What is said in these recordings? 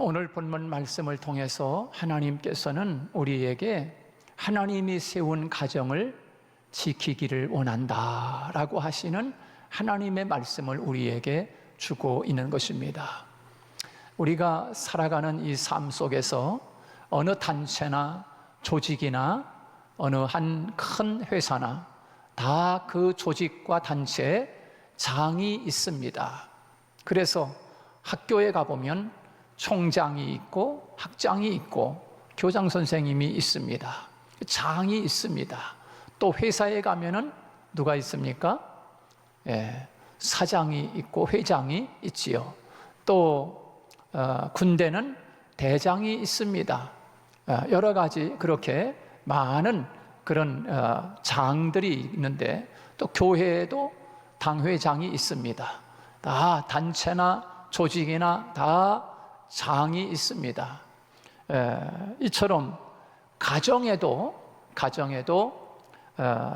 오늘 본문 말씀을 통해서 하나님께서는 우리에게 하나님이 세운 가정을 지키기를 원한다라고 하시는 하나님의 말씀을 우리에게 주고 있는 것입니다. 우리가 살아가는 이 삶 속에서 어느 단체나 조직이나 어느 한 큰 회사나 다 그 조직과 단체에 장이 있습니다. 그래서 학교에 가보면 총장이 있고 학장이 있고 교장 선생님이 있습니다. 장이 있습니다. 또 회사에 가면은 누가 있습니까? 사장이 있고 회장이 있지요. 또 군대는 대장이 있습니다. 여러 가지 그렇게 많은 그런 장들이 있는데, 또 교회에도 당회장이 있습니다. 다 단체나 조직이나 다 장이 있습니다. 이처럼 가정에도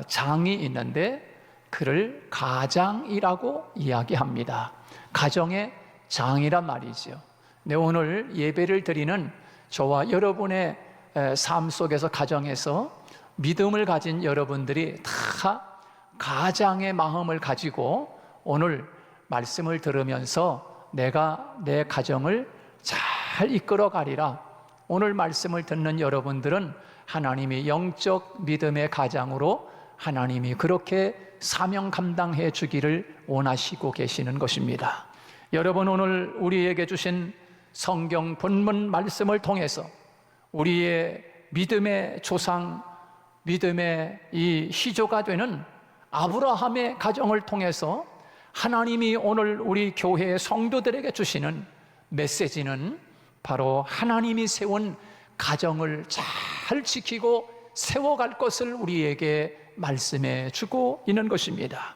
장이 있는데 그를 가장이라고 이야기합니다. 가정의 장이란 말이죠. 네, 오늘 예배를 드리는 저와 여러분의 삶 속에서, 가정에서 믿음을 가진 여러분들이 다 가장의 마음을 가지고 오늘 말씀을 들으면서 내가 내 가정을 잘 이끌어 가리라. 오늘 말씀을 듣는 여러분들은 하나님이 영적 믿음의 가장으로 하나님이 그렇게 사명 감당해 주기를 원하시고 계시는 것입니다. 여러분, 오늘 우리에게 주신 성경 본문 말씀을 통해서 우리의 믿음의 조상, 믿음의 이 시조가 되는 아브라함의 가정을 통해서 하나님이 오늘 우리 교회의 성도들에게 주시는 메시지는 바로 하나님이 세운 가정을 잘 지키고 세워갈 것을 우리에게 말씀해 주고 있는 것입니다.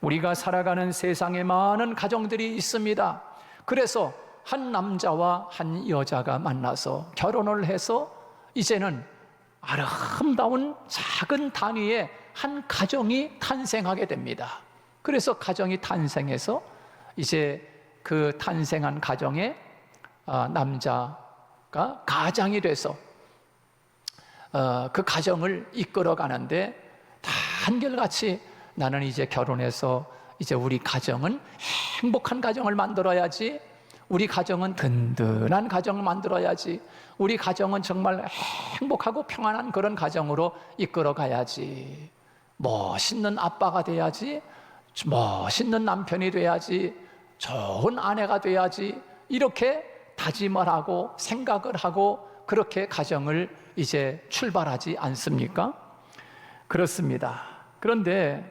우리가 살아가는 세상에 많은 가정들이 있습니다. 그래서 한 남자와 한 여자가 만나서 결혼을 해서 이제는 아름다운 작은 단위의 한 가정이 탄생하게 됩니다. 그래서 가정이 탄생해서 이제 그 탄생한 가정에 남자가 가장이 돼서 그 가정을 이끌어 가는데, 다 한결같이 나는 이제 결혼해서 이제 우리 가정은 행복한 가정을 만들어야지, 우리 가정은 든든한 가정을 만들어야지, 우리 가정은 정말 행복하고 평안한 그런 가정으로 이끌어 가야지, 멋있는 아빠가 돼야지, 멋있는 남편이 돼야지, 좋은 아내가 돼야지, 이렇게 다짐을 하고 생각을 하고 그렇게 가정을 이제 출발하지 않습니까? 그렇습니다. 그런데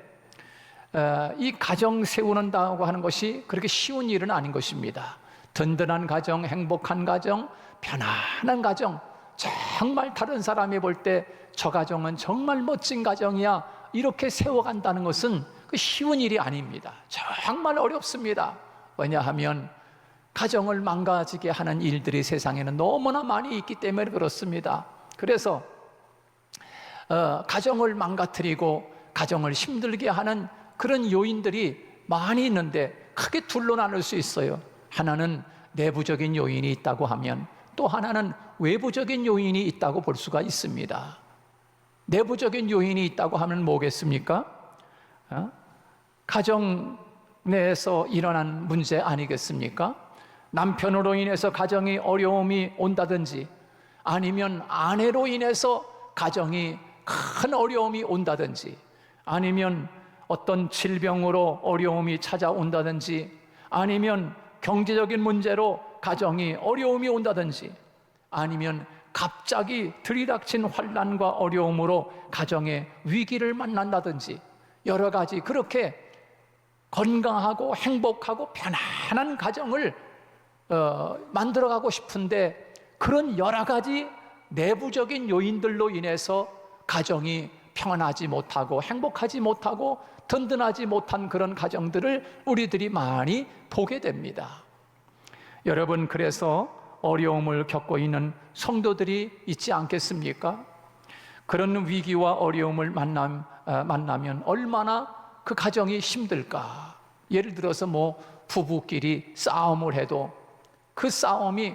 이 가정 세우는다고 하는 것이 그렇게 쉬운 일은 아닌 것입니다. 든든한 가정, 행복한 가정, 편안한 가정, 정말 다른 사람이 볼 때 저 가정은 정말 멋진 가정이야, 이렇게 세워간다는 것은 그 쉬운 일이 아닙니다. 정말 어렵습니다. 왜냐하면 가정을 망가지게 하는 일들이 세상에는 너무나 많이 있기 때문에 그렇습니다. 그래서 가정을 망가뜨리고 가정을 힘들게 하는 그런 요인들이 많이 있는데 크게 둘로 나눌 수 있어요. 하나는 내부적인 요인이 있다고 하면, 또 하나는 외부적인 요인이 있다고 볼 수가 있습니다. 내부적인 요인이 있다고 하면 뭐겠습니까? 가정 내에서 일어난 문제 아니겠습니까? 남편으로 인해서 가정이 어려움이 온다든지, 아니면 아내로 인해서 가정이 큰 어려움이 온다든지, 아니면 어떤 질병으로 어려움이 찾아온다든지, 아니면 경제적인 문제로 가정이 어려움이 온다든지, 아니면 갑자기 들이닥친 환난과 어려움으로 가정의 위기를 만난다든지, 여러 가지 그렇게 건강하고 행복하고 편안한 가정을 만들어가고 싶은데, 그런 여러 가지 내부적인 요인들로 인해서 가정이 평안하지 못하고 행복하지 못하고 든든하지 못한 그런 가정들을 우리들이 많이 보게 됩니다. 여러분, 그래서 어려움을 겪고 있는 성도들이 있지 않겠습니까? 그런 위기와 어려움을 만나면 얼마나 그 가정이 힘들까? 예를 들어서 부부끼리 싸움을 해도 그 싸움이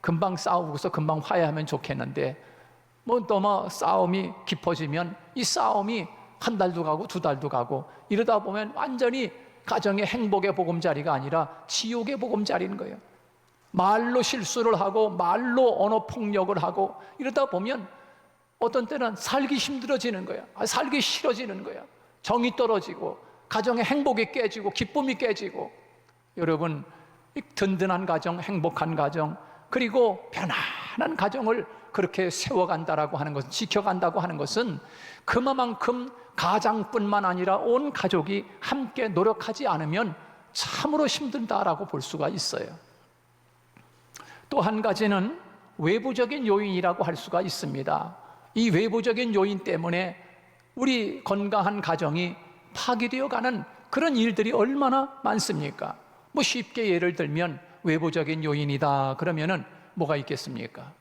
금방 싸우고서 금방 화해하면 좋겠는데 또 싸움이 깊어지면 이 싸움이 한 달도 가고 두 달도 가고 이러다 보면 완전히 가정의 행복의 보금자리가 아니라 지옥의 보금자리인 거예요. 말로 실수를 하고 말로 언어 폭력을 하고 이러다 보면 어떤 때는 살기 힘들어지는 거야. 살기 싫어지는 거야. 정이 떨어지고 가정의 행복이 깨지고 기쁨이 깨지고. 여러분, 이 든든한 가정, 행복한 가정, 그리고 편안한 가정을 그렇게 세워간다라고 하는 것은, 지켜간다고 하는 것은 그만큼 가장뿐만 아니라 온 가족이 함께 노력하지 않으면 참으로 힘들다라고 볼 수가 있어요. 또 한 가지는 외부적인 요인이라고 할 수가 있습니다. 이 외부적인 요인 때문에 우리 건강한 가정이 파괴되어 가는 그런 일들이 얼마나 많습니까? 쉽게 예를 들면 외부적인 요인이다 그러면은 뭐가 있겠습니까?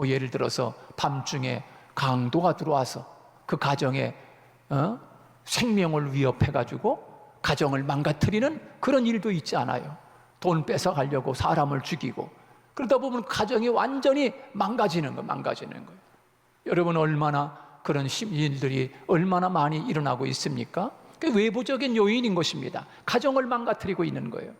예를 들어서 밤중에 강도가 들어와서 그 가정에 생명을 위협해가지고 가정을 망가뜨리는 그런 일도 있지 않아요? 돈 뺏어가려고 사람을 죽이고 그러다 보면 가정이 완전히 망가지는 거예요. 여러분, 얼마나 그런 일들이 얼마나 많이 일어나고 있습니까? 그 외부적인 요인인 것입니다. 가정을 망가뜨리고 있는 거예요.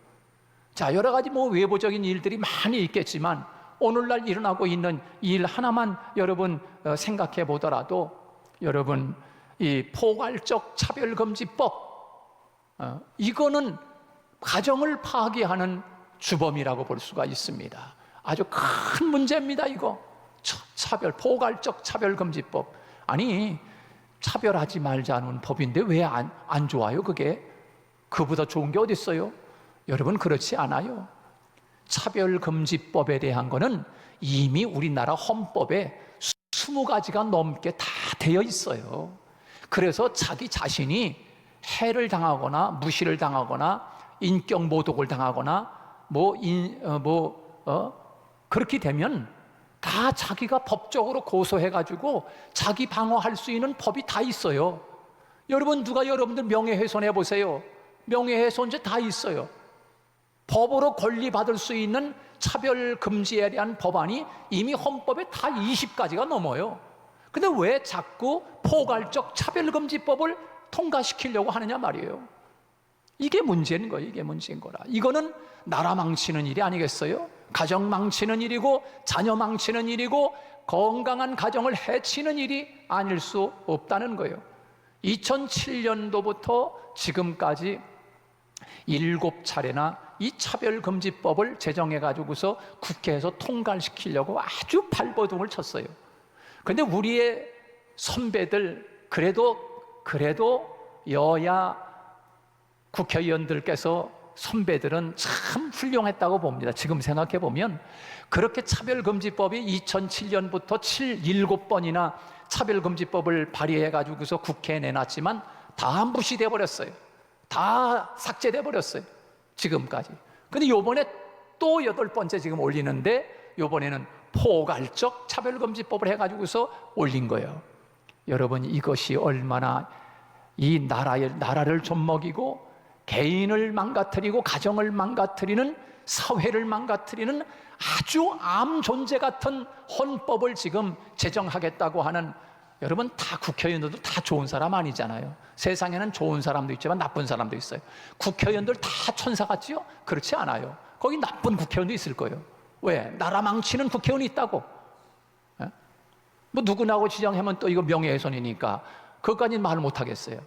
자, 여러 가지 외부적인 일들이 많이 있겠지만 오늘날 일어나고 있는 일 하나만 여러분 생각해 보더라도, 여러분, 이 포괄적 차별금지법, 이거는 가정을 파괴하는 주범이라고 볼 수가 있습니다. 아주 큰 문제입니다. 이거 포괄적 차별금지법. 아니, 차별하지 말자는 법인데 왜 안 좋아요? 그보다 좋은 게 어디 있어요? 여러분, 그렇지 않아요. 차별금지법에 대한 거는 이미 우리나라 헌법에 20가지가 넘게 다 되어 있어요. 그래서 자기 자신이 해를 당하거나 무시를 당하거나 인격 모독을 당하거나 그렇게 되면 다 자기가 법적으로 고소해가지고 자기 방어할 수 있는 법이 다 있어요. 여러분, 누가 여러분들 명예훼손 해보세요. 명예훼손죄 다 있어요. 법으로 권리받을 수 있는 차별금지에 대한 법안이 이미 헌법에 다 20가지가 넘어요. 근데 왜 자꾸 포괄적 차별금지법을 통과시키려고 하느냐 말이에요. 이게 문제인 거예요. 이게 문제인 거라. 이거는 나라 망치는 일이 아니겠어요? 가정 망치는 일이고 자녀 망치는 일이고 건강한 가정을 해치는 일이 아닐 수 없다는 거예요. 2007년도부터 지금까지 7차례나 이 차별금지법을 제정해가지고서 국회에서 통과시키려고 아주 발버둥을 쳤어요. 그런데 우리의 선배들, 그래도 여야 국회의원들께서 선배들은 참 훌륭했다고 봅니다. 지금 생각해 보면 그렇게 차별금지법이 2007년부터 7번이나 차별금지법을 발의해 가지고서 국회에 내놨지만 다 무시돼 버렸어요. 다 삭제돼 버렸어요. 지금까지. 근데 요번에 또 8번째 지금 올리는데, 요번에는 포괄적 차별금지법을 해 가지고서 올린 거예요. 여러분, 이것이 얼마나 이 나라를 좀먹이고 개인을 망가뜨리고 가정을 망가뜨리는, 사회를 망가뜨리는 아주 암 존재 같은 헌법을 지금 제정하겠다고 하는, 여러분, 다 국회의원들도 다 좋은 사람 아니잖아요. 세상에는 좋은 사람도 있지만 나쁜 사람도 있어요. 국회의원들 다 천사 같지요? 그렇지 않아요. 거기 나쁜 국회의원도 있을 거예요. 왜? 나라 망치는 국회의원이 있다고. 누구나고 지정하면 또 이거 명예훼손이니까 그것까지는 말 못하겠어요.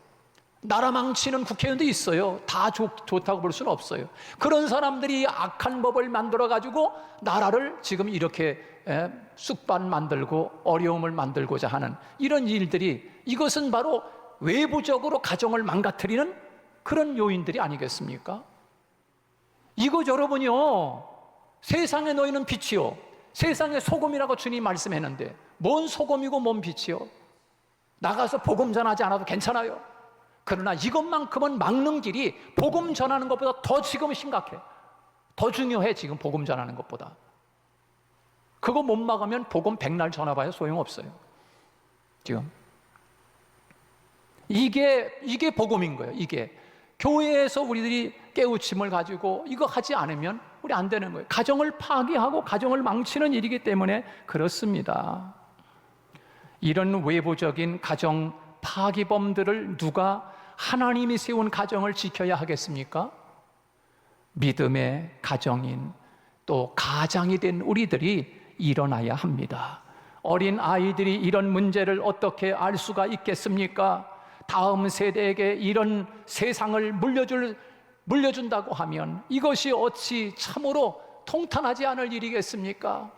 나라 망치는 국회의원도 있어요. 다 좋다고 볼 수는 없어요. 그런 사람들이 악한 법을 만들어가지고 나라를 지금 이렇게 쑥반 만들고 어려움을 만들고자 하는 이런 일들이, 이것은 바로 외부적으로 가정을 망가뜨리는 그런 요인들이 아니겠습니까? 이거 여러분요, 세상에 너희는 빛이요 세상의 소금이라고 주님 말씀했는데 뭔 소금이고 뭔 빛이요? 나가서 복음 전하지 않아도 괜찮아요. 그러나 이것만큼은 막는 길이 복음 전하는 것보다 더 지금 심각해. 더 중요해. 지금 복음 전하는 것보다. 그거 못 막으면 복음 백날 전화봐야 소용없어요. 지금 이게 복음인 거예요. 이게 교회에서 우리들이 깨우침을 가지고 이거 하지 않으면 우리 안 되는 거예요. 가정을 파괴하고 가정을 망치는 일이기 때문에 그렇습니다. 이런 외부적인 가정 파기범들을 누가 하나님이 세운 가정을 지켜야 하겠습니까? 믿음의 가정인 또 가장이 된 우리들이 일어나야 합니다. 어린 아이들이 이런 문제를 어떻게 알 수가 있겠습니까? 다음 세대에게 이런 세상을 물려준다고 하면 이것이 어찌 참으로 통탄하지 않을 일이겠습니까?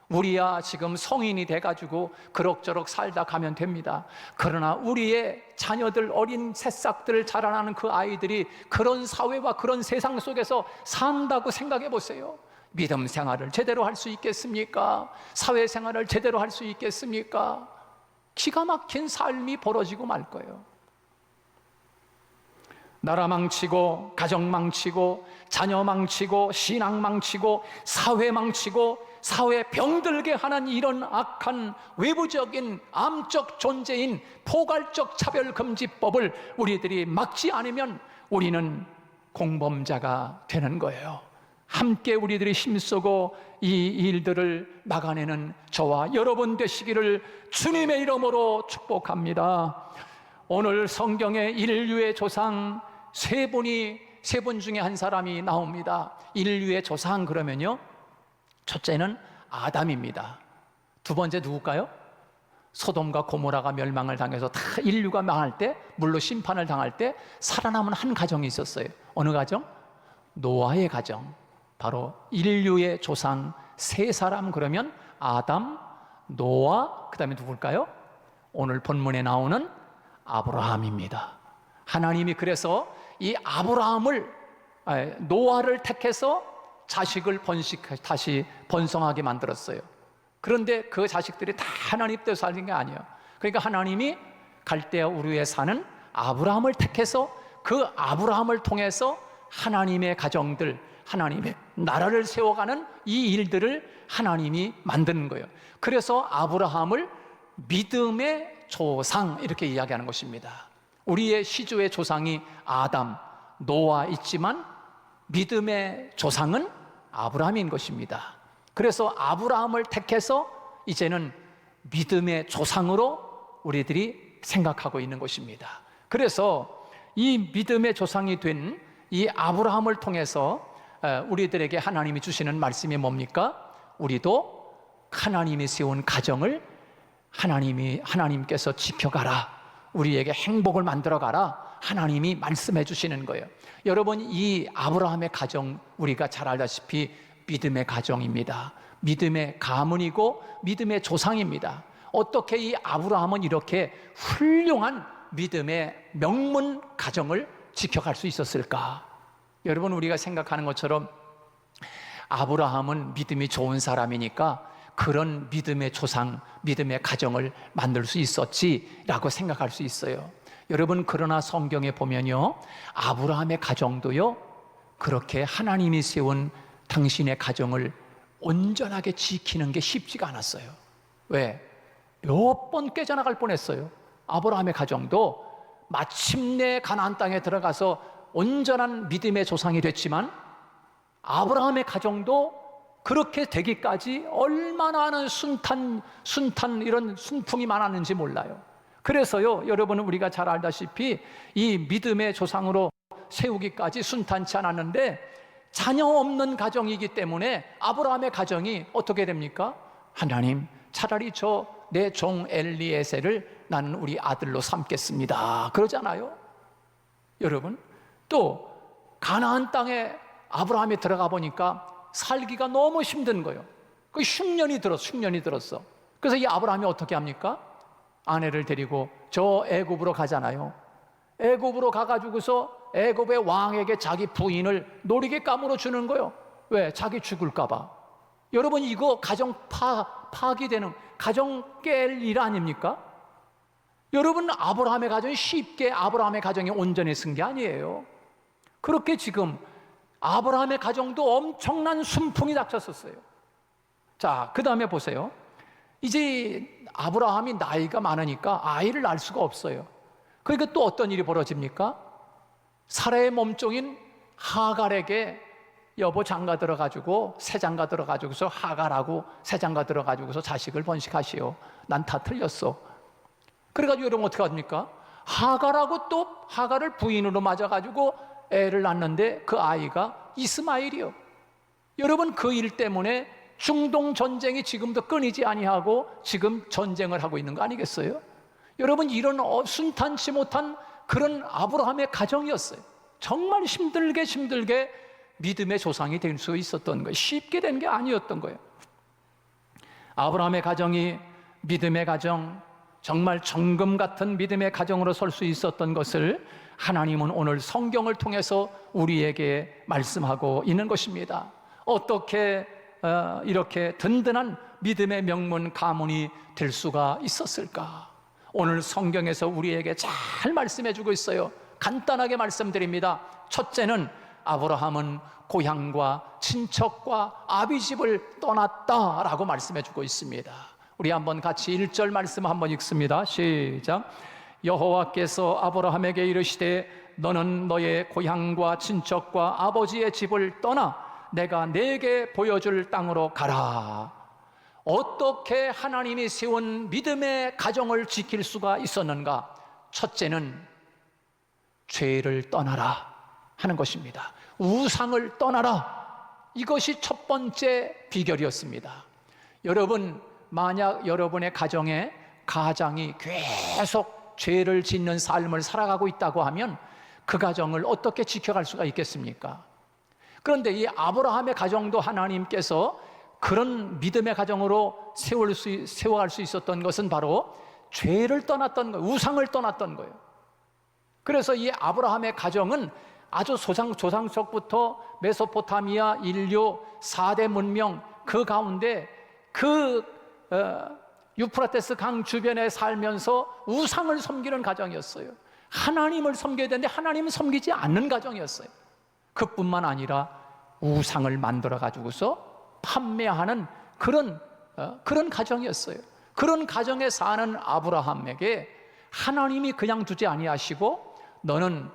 우리야 지금 성인이 돼가지고 그럭저럭 살다 가면 됩니다. 그러나 우리의 자녀들, 어린 새싹들, 자라나는 그 아이들이 그런 사회와 그런 세상 속에서 산다고 생각해 보세요. 믿음 생활을 제대로 할 수 있겠습니까? 사회 생활을 제대로 할 수 있겠습니까? 기가 막힌 삶이 벌어지고 말 거예요. 나라 망치고, 가정 망치고, 자녀 망치고, 신앙 망치고, 사회 망치고, 사회 병들게 하는 이런 악한 외부적인 암적 존재인 포괄적 차별금지법을 우리들이 막지 않으면 우리는 공범자가 되는 거예요. 함께 우리들이 힘쓰고 이 일들을 막아내는 저와 여러분 되시기를 주님의 이름으로 축복합니다. 오늘 성경에 인류의 조상 세 분 중에 한 사람이 나옵니다. 인류의 조상 그러면요, 첫째는 아담입니다. 두 번째 누굴까요? 소돔과 고모라가 멸망을 당해서 다 인류가 망할 때, 물로 심판을 당할 때 살아남은 한 가정이 있었어요. 어느 가정? 노아의 가정. 바로 인류의 조상 세 사람 그러면 아담, 노아, 그 다음에 누굴까요? 오늘 본문에 나오는 아브라함입니다. 하나님이 그래서 이 노아를 택해서 자식을 다시 번성하게 만들었어요. 그런데 그 자식들이 다 하나님 뜻대로 살는 게 아니에요. 그러니까 하나님이 갈대아 우르에 사는 아브라함을 택해서 그 아브라함을 통해서 하나님의 가정들, 하나님의 나라를 세워가는 이 일들을 하나님이 만드는 거예요. 그래서 아브라함을 믿음의 조상 이렇게 이야기하는 것입니다. 우리의 시주의 조상이 아담, 노아 있지만 믿음의 조상은 아브라함인 것입니다. 그래서 아브라함을 택해서 이제는 믿음의 조상으로 우리들이 생각하고 있는 것입니다. 그래서 이 믿음의 조상이 된 이 아브라함을 통해서 우리들에게 하나님이 주시는 말씀이 뭡니까? 우리도 하나님이 세운 가정을 하나님께서 지켜가라, 우리에게 행복을 만들어가라, 하나님이 말씀해 주시는 거예요. 여러분, 이 아브라함의 가정 우리가 잘 알다시피 믿음의 가정입니다. 믿음의 가문이고 믿음의 조상입니다. 어떻게 이 아브라함은 이렇게 훌륭한 믿음의 명문 가정을 지켜갈 수 있었을까? 여러분, 우리가 생각하는 것처럼 아브라함은 믿음이 좋은 사람이니까 그런 믿음의 조상, 믿음의 가정을 만들 수 있었지라고 생각할 수 있어요. 여러분, 그러나 성경에 보면요, 아브라함의 가정도요, 그렇게 하나님이 세운 당신의 가정을 온전하게 지키는 게 쉽지가 않았어요. 왜? 몇 번 깨져나갈 뻔했어요. 아브라함의 가정도 마침내 가나안 땅에 들어가서 온전한 믿음의 조상이 됐지만 아브라함의 가정도 그렇게 되기까지 얼마나 많은 순탄 이런 순풍이 많았는지 몰라요. 그래서요, 여러분은 우리가 잘 알다시피 이 믿음의 조상으로 세우기까지 순탄치 않았는데 자녀 없는 가정이기 때문에 아브라함의 가정이 어떻게 됩니까? 하나님, 차라리 내 종 엘리에셀을 나는 우리 아들로 삼겠습니다, 그러잖아요. 여러분, 또 가나안 땅에 아브라함이 들어가 보니까 살기가 너무 힘든 거예요. 그 흉년이 들었어. 그래서 이 아브라함이 어떻게 합니까? 아내를 데리고 저 애굽으로 가잖아요. 애굽으로 가가지고서 애굽의 왕에게 자기 부인을 노리게 까물어 주는 거예요. 왜? 자기 죽을까 봐. 여러분, 이거 가정 파기되는, 가정 깰 일 아닙니까? 여러분, 아브라함의 가정이 쉽게 아브라함의 가정이 온전히 쓴 게 아니에요. 그렇게 지금 아브라함의 가정도 엄청난 순풍이 닥쳤었어요. 자, 그 다음에 보세요. 이제 아브라함이 나이가 많으니까 아이를 낳을 수가 없어요. 그러니까 또 어떤 일이 벌어집니까? 사라의 몸종인 하갈에게 여보 장가 들어가지고 새 장가 들어가지고서 하가라고 새 장가 들어가지고서 자식을 번식하시오. 난 다 틀렸어. 그래가지고 여러분 어떻게 합니까? 하가라고 또 하가를 부인으로 맞아가지고 애를 낳는데 그 아이가 이스마엘이요. 여러분 그 일 때문에 중동 전쟁이 지금도 끊이지 아니하고 지금 전쟁을 하고 있는 거 아니겠어요? 여러분 이런 순탄치 못한 그런 아브라함의 가정이었어요. 정말 힘들게 믿음의 조상이 될 수 있었던 거예요. 쉽게 된 게 아니었던 거예요. 아브라함의 가정이 믿음의 가정, 정말 정금 같은 믿음의 가정으로 설 수 있었던 것을 하나님은 오늘 성경을 통해서 우리에게 말씀하고 있는 것입니다. 어떻게 이렇게 든든한 믿음의 명문 가문이 될 수가 있었을까? 오늘 성경에서 우리에게 잘 말씀해 주고 있어요. 간단하게 말씀드립니다. 첫째는 아브라함은 고향과 친척과 아비집을 떠났다라고 말씀해 주고 있습니다. 우리 한번 같이 1절 말씀 한번 읽습니다. 시작. 여호와께서 아브라함에게 이르시되 너는 너의 고향과 친척과 아버지의 집을 떠나 내가 네게 보여줄 땅으로 가라. 어떻게 하나님이 세운 믿음의 가정을 지킬 수가 있었는가? 첫째는 죄를 떠나라 하는 것입니다. 우상을 떠나라. 이것이 첫 번째 비결이었습니다. 여러분, 만약 여러분의 가정에 가장이 계속 죄를 짓는 삶을 살아가고 있다고 하면 그 가정을 어떻게 지켜갈 수가 있겠습니까? 그런데 이 아브라함의 가정도 하나님께서 그런 믿음의 가정으로 세워갈 수 있었던 것은 바로 죄를 떠났던 거예요. 우상을 떠났던 거예요. 그래서 이 아브라함의 가정은 아주 조상적부터 메소포타미아 인류 4대 문명 그 가운데 유프라테스 강 주변에 살면서 우상을 섬기는 가정이었어요. 하나님을 섬겨야 되는데 하나님을 섬기지 않는 가정이었어요. 그뿐만 아니라 우상을 만들어 가지고서 판매하는 그런 가정이었어요. 그런 가정에 사는 아브라함에게 하나님이 그냥 두지 아니하시고 너는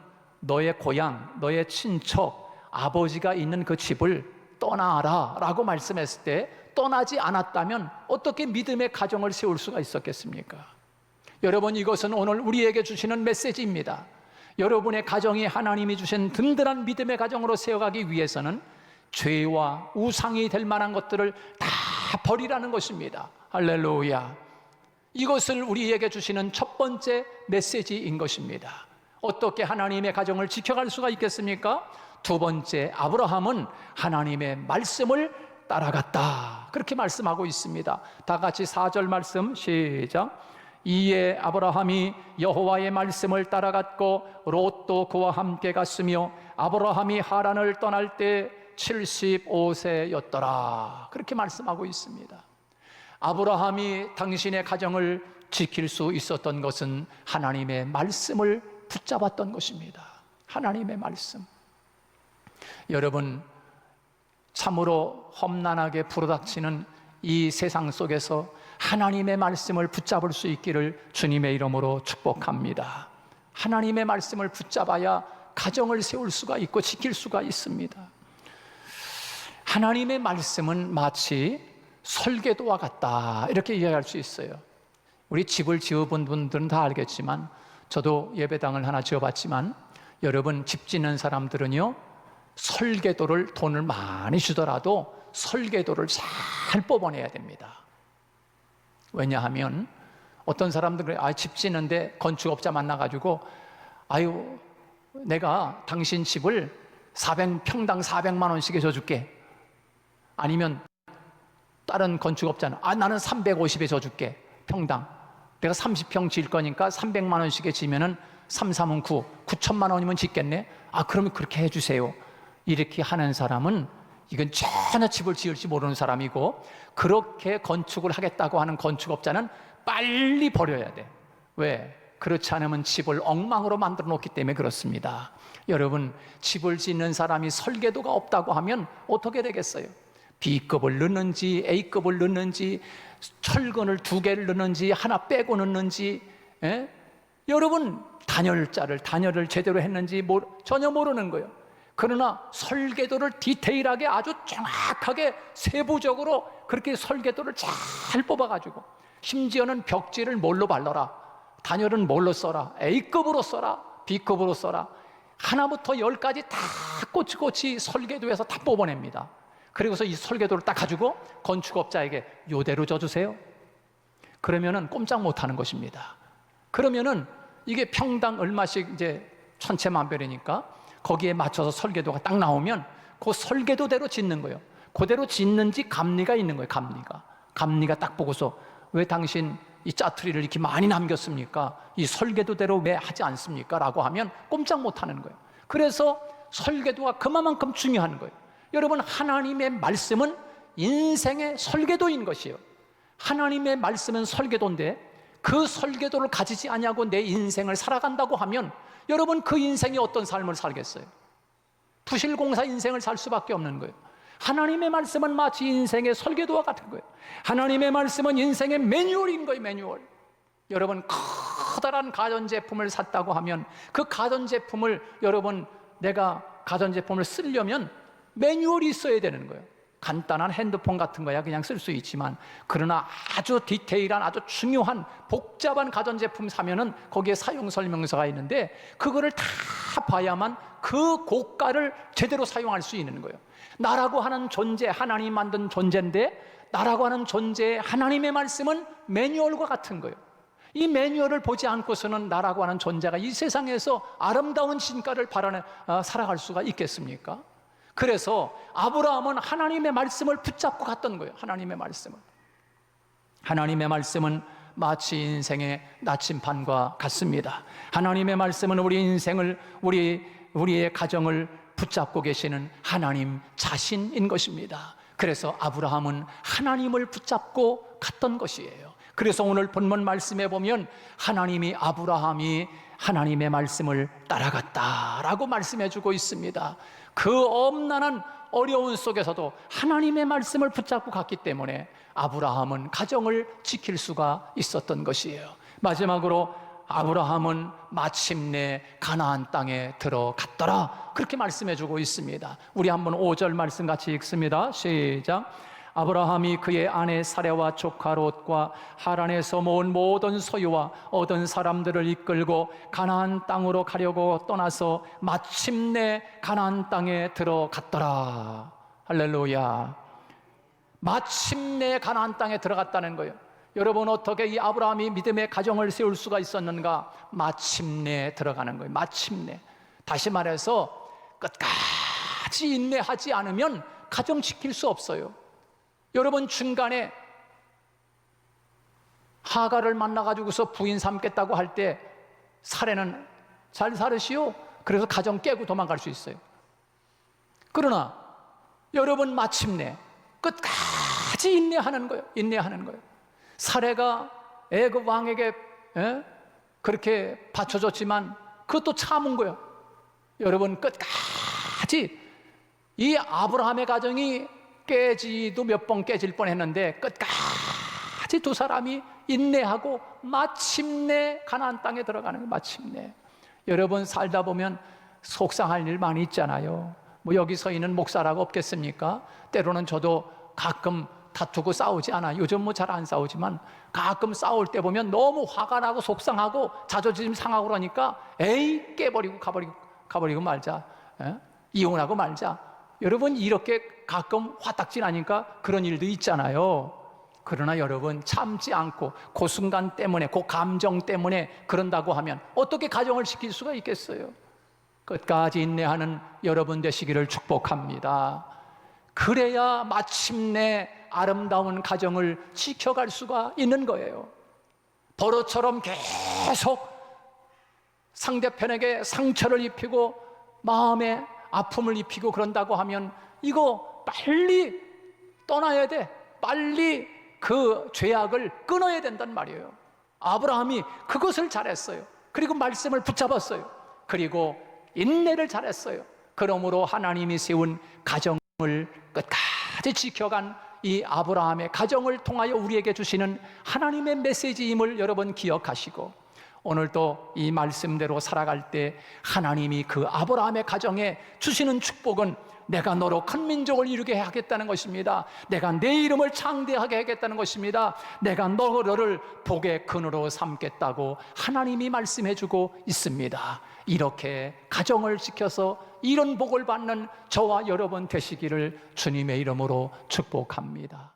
너의 고향, 너의 친척, 아버지가 있는 그 집을 떠나라 라고 말씀했을 때 떠나지 않았다면 어떻게 믿음의 가정을 세울 수가 있었겠습니까? 여러분, 이것은 오늘 우리에게 주시는 메시지입니다. 여러분의 가정이 하나님이 주신 든든한 믿음의 가정으로 세워가기 위해서는 죄와 우상이 될 만한 것들을 다 버리라는 것입니다. 할렐루야. 이것을 우리에게 주시는 첫 번째 메시지인 것입니다. 어떻게 하나님의 가정을 지켜갈 수가 있겠습니까? 두 번째, 아브라함은 하나님의 말씀을 따라갔다. 그렇게 말씀하고 있습니다. 다 같이 4절 말씀 시작. 이에 아브라함이 여호와의 말씀을 따라갔고 롯도 그와 함께 갔으며 아브라함이 하란을 떠날 때 75세였더라. 그렇게 말씀하고 있습니다. 아브라함이 당신의 가정을 지킬 수 있었던 것은 하나님의 말씀을 붙잡았던 것입니다. 하나님의 말씀. 여러분, 참으로 험난하게 불어닥치는 이 세상 속에서 하나님의 말씀을 붙잡을 수 있기를 주님의 이름으로 축복합니다. 하나님의 말씀을 붙잡아야 가정을 세울 수가 있고 지킬 수가 있습니다. 하나님의 말씀은 마치 설계도와 같다, 이렇게 이해할 수 있어요. 우리 집을 지어본 분들은 다 알겠지만, 저도 예배당을 하나 지어봤지만, 여러분, 집 짓는 사람들은요, 설계도를 돈을 많이 주더라도 설계도를 잘 뽑아내야 됩니다. 왜냐하면 어떤 사람들은 집 짓는데 건축업자 만나가지고 내가 당신 집을 평당 400만 원씩 해줘줄게. 아니면 다른 건축업자는 나는 350에 줘줄게. 평당. 내가 30평 지을 거니까 300만 원씩에 지면은 3, 3은 9, 9천만 원이면 짓겠네. 그러면 그렇게 해주세요. 이렇게 하는 사람은 이건 전혀 집을 지을지 모르는 사람이고, 그렇게 건축을 하겠다고 하는 건축업자는 빨리 버려야 돼. 왜? 그렇지 않으면 집을 엉망으로 만들어 놓기 때문에 그렇습니다. 여러분, 집을 짓는 사람이 설계도가 없다고 하면 어떻게 되겠어요? B급을 넣는지 A급을 넣는지 철근을 2개를 넣는지 하나 빼고 넣는지, 여러분 단열을 제대로 했는지 전혀 모르는 거예요. 그러나 설계도를 디테일하게 아주 정확하게 세부적으로 그렇게 설계도를 잘 뽑아가지고, 심지어는 벽지를 뭘로 발라라, 단열은 뭘로 써라, A급으로 써라, B급으로 써라, 하나부터 열까지 다 꼬치꼬치 설계도에서 다 뽑아냅니다. 그리고서 이 설계도를 딱 가지고 건축업자에게 요대로 져주세요. 그러면은 꼼짝 못하는 것입니다. 그러면은 이게 평당 얼마씩 이제 천차만별이니까 거기에 맞춰서 설계도가 딱 나오면 그 설계도대로 짓는 거예요. 그대로 짓는지 감리가 있는 거예요. 감리가 딱 보고서 왜 당신 이 짜투리를 이렇게 많이 남겼습니까? 이 설계도대로 왜 하지 않습니까? 라고 하면 꼼짝 못하는 거예요. 그래서 설계도가 그만큼 중요한 거예요. 여러분, 하나님의 말씀은 인생의 설계도인 것이에요. 하나님의 말씀은 설계도인데 그 설계도를 가지지 않냐고 내 인생을 살아간다고 하면 여러분, 그 인생이 어떤 삶을 살겠어요? 부실공사 인생을 살 수밖에 없는 거예요. 하나님의 말씀은 마치 인생의 설계도와 같은 거예요. 하나님의 말씀은 인생의 매뉴얼인 거예요. 매뉴얼. 여러분, 커다란 가전제품을 샀다고 하면 그 가전제품을, 여러분, 내가 가전제품을 쓰려면 매뉴얼이 있어야 되는 거예요. 간단한 핸드폰 같은 거야 그냥 쓸 수 있지만, 그러나 아주 디테일한, 아주 중요한 복잡한 가전제품 사면은 거기에 사용 설명서가 있는데 그거를 다 봐야만 그 고가를 제대로 사용할 수 있는 거예요. 나라고 하는 존재, 하나님이 만든 존재인데 나라고 하는 존재의 하나님의 말씀은 매뉴얼과 같은 거예요. 이 매뉴얼을 보지 않고서는 나라고 하는 존재가 이 세상에서 아름다운 신가를 살아갈 수가 있겠습니까? 그래서 아브라함은 하나님의 말씀을 붙잡고 갔던 거예요. 하나님의 말씀은 마치 인생의 나침판과 같습니다. 하나님의 말씀은 우리 인생을, 우리의 가정을 붙잡고 계시는 하나님 자신인 것입니다. 그래서 아브라함은 하나님을 붙잡고 갔던 것이에요. 그래서 오늘 본문 말씀에 보면 아브라함이 하나님의 말씀을 따라갔다라고 말씀해 주고 있습니다. 그 엄난한 어려운 속에서도 하나님의 말씀을 붙잡고 갔기 때문에 아브라함은 가정을 지킬 수가 있었던 것이에요. 마지막으로 아브라함은 마침내 가나안 땅에 들어갔더라, 그렇게 말씀해 주고 있습니다. 우리 한번 5절 말씀 같이 읽습니다. 시작. 아브라함이 그의 아내 사레와 조카 롯과 하란에서 모은 모든 소유와 얻은 사람들을 이끌고 가나안 땅으로 가려고 떠나서 마침내 가나안 땅에 들어갔더라. 할렐루야. 마침내 가나안 땅에 들어갔다는 거예요. 여러분, 어떻게 이 아브라함이 믿음의 가정을 세울 수가 있었는가? 마침내 들어가는 거예요. 마침내. 다시 말해서 끝까지 인내하지 않으면 가정 지킬 수 없어요. 여러분, 중간에 하가를 만나가지고서 부인 삼겠다고 할 때 사례는 잘 살으시오, 그래서 가정 깨고 도망갈 수 있어요. 그러나 여러분, 마침내 끝까지 인내하는 거예요. 사례가 애굽 왕에게 그렇게 바쳐줬지만 그것도 참은 거예요. 여러분, 끝까지 이 아브라함의 가정이 깨지도 몇 번 깨질 뻔했는데 끝까지 두 사람이 인내하고 마침내 가나안 땅에 들어가는 거예요. 마침내. 여러분, 살다 보면 속상할 일 많이 있잖아요. 뭐 여기 서 있는 목사라고 없겠습니까? 때로는 저도 가끔 다투고 싸우지 않아요. 요즘 뭐 잘 안 싸우지만 가끔 싸울 때 보면 너무 화가 나고 속상하고 자존심 상하고 그러니까 에이, 깨버리고 가버리고 말자, 이혼하고 말자. 여러분, 이렇게 가끔 화딱지 나니까 그런 일도 있잖아요. 그러나 여러분, 참지 않고 그 순간 때문에, 그 감정 때문에 그런다고 하면 어떻게 가정을 지킬 수가 있겠어요? 끝까지 인내하는 여러분 되시기를 축복합니다. 그래야 마침내 아름다운 가정을 지켜갈 수가 있는 거예요. 버릇처럼 계속 상대편에게 상처를 입히고 마음에 아픔을 입히고 그런다고 하면 이거 빨리 떠나야 돼. 빨리 그 죄악을 끊어야 된단 말이에요. 아브라함이 그것을 잘했어요. 그리고 말씀을 붙잡았어요. 그리고 인내를 잘했어요. 그러므로 하나님이 세운 가정을 끝까지 지켜간 이 아브라함의 가정을 통하여 우리에게 주시는 하나님의 메시지임을 여러분 기억하시고, 오늘도 이 말씀대로 살아갈 때 하나님이 그 아브라함의 가정에 주시는 축복은 내가 너로 큰 민족을 이루게 하겠다는 것입니다. 내가 내 이름을 창대하게 하겠다는 것입니다. 내가 너를 복의 근으로 삼겠다고 하나님이 말씀해주고 있습니다. 이렇게 가정을 지켜서 이런 복을 받는 저와 여러분 되시기를 주님의 이름으로 축복합니다.